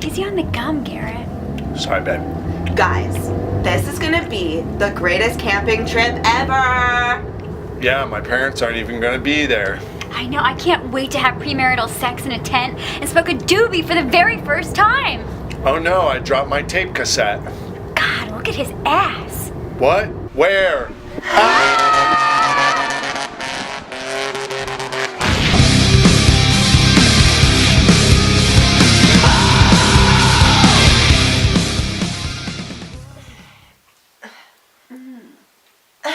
Easy on the gum, Garrett. Sorry, babe. Guys, this is gonna be the greatest camping trip ever! Yeah, my parents aren't even gonna be there. I know, I can't wait to have premarital sex in a tent and smoke a doobie for the very first time. Oh no, I dropped my tape cassette. God, look at his ass. What? Where?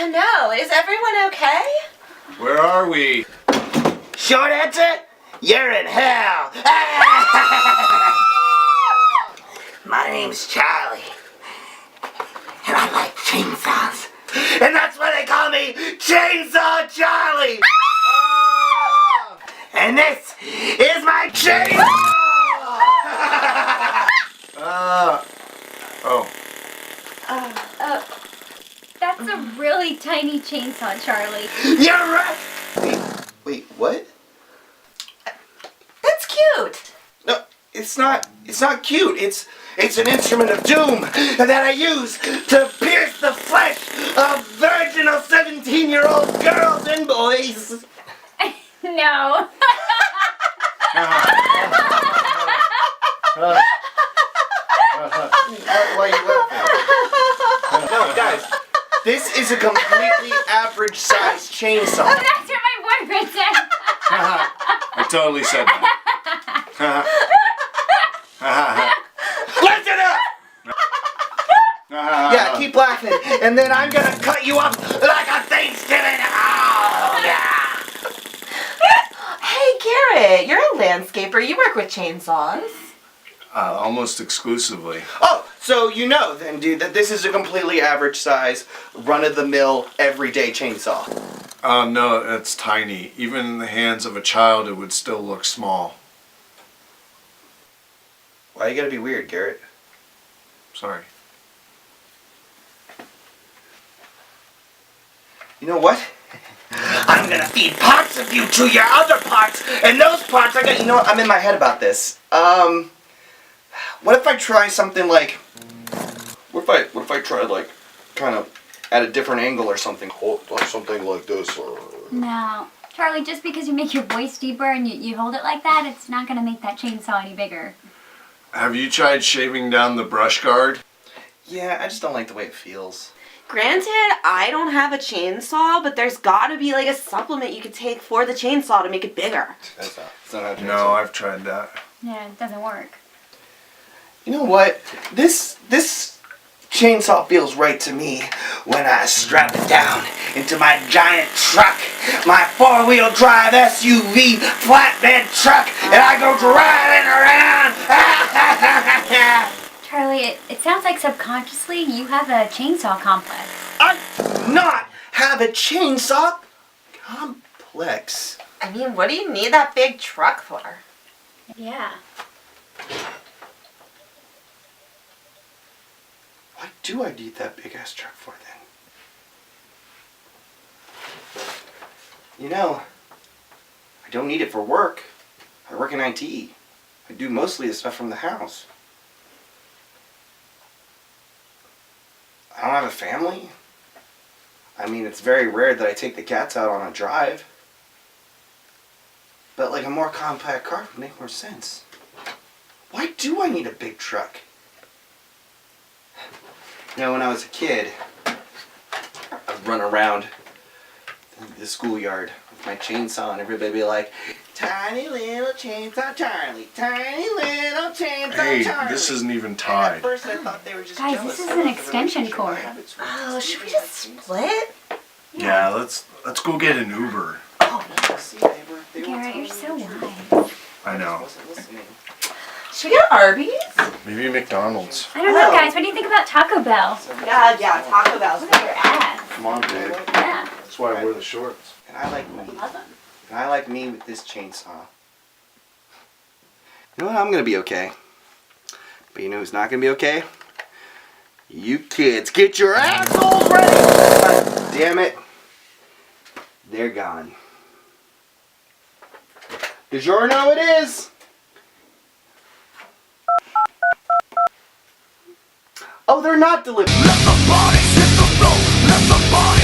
No, is everyone okay? Where are we? Short answer? You're in hell. My name's Charlie. And I like chainsaws. And that's why they call me Chainsaw Charlie. And this is my chainsaw. That's a really tiny chainsaw, Charlie. You're right. Wait, what? That's cute! No, it's not cute. It's an instrument of doom that I use to pierce the flesh of virginal 17-year-old girls and boys. No. Why are you laughing? No, guys, this is a completely average sized chainsaw. Oh, that's what my boyfriend said. I totally said that. Listen up! Yeah, keep laughing, and then I'm gonna cut you up like a Thanksgiving. Oh, yeah! Hey, Garrett, you're a landscaper. You work with chainsaws. Almost exclusively. Oh, so you know then, dude, that this is a completely average size, run-of-the-mill, everyday chainsaw. No, it's tiny. Even in the hands of a child, it would still look small. Why you gotta be weird, Garrett? Sorry. You know what? I'm gonna feed parts of you to your other parts, and those parts you know what? I'm in my head about this. What if I try something like, what if I try like, kind of at a different angle or something? Like something like this or... No. Charlie, just because you make your voice deeper and you hold it like that, it's not going to make that chainsaw any bigger. Have you tried shaving down the brush guard? Yeah, I just don't like the way it feels. Granted, I don't have a chainsaw, but there's gotta be like a supplement you could take for the chainsaw to make it bigger. That's not how chainsaw. No, I've tried that. Yeah, it doesn't work. You know what? This chainsaw feels right to me when I strap it down into my giant truck, my four-wheel drive SUV flatbed truck, and I go driving around. Charlie, it sounds like subconsciously you have a chainsaw complex. I do not have a chainsaw complex. I mean, what do you need that big truck for? Yeah. What do I need that big ass truck for then? You know, I don't need it for work. I work in IT. I do mostly the stuff from the house. I don't have a family. I mean, it's very rare that I take the cats out on a drive. But like a more compact car would make more sense. Why do I need a big truck? You know, when I was a kid, I'd run around the schoolyard with my chainsaw and everybody would be like, "Tiny little chainsaw Charlie, tiny little chainsaw Charlie." This isn't even And tied. at first I thought they were just Guys, jealous this is of an the extension relationship cord. I have with Oh, should we just split? Yeah, let's go get an Uber. Oh, no, see, they were Garrett, you're so totally wise. I know. wasn't listening. Should we get Arby's? Maybe McDonald's. I don't know, Oh. guys. What do you think about Taco Bell? Yeah, Taco Bell's Look at your ass. Come on, babe. Yeah. That's why I wear the shorts. And I like me. Love them. And I like me with this chainsaw. You know what? I'm gonna be okay. But you know who's not gonna be okay? You kids, get your assholes ready! God damn it. They're gone. DiGiorno it is! they're not delivered. Let the bodies hit the floor. Let the bodies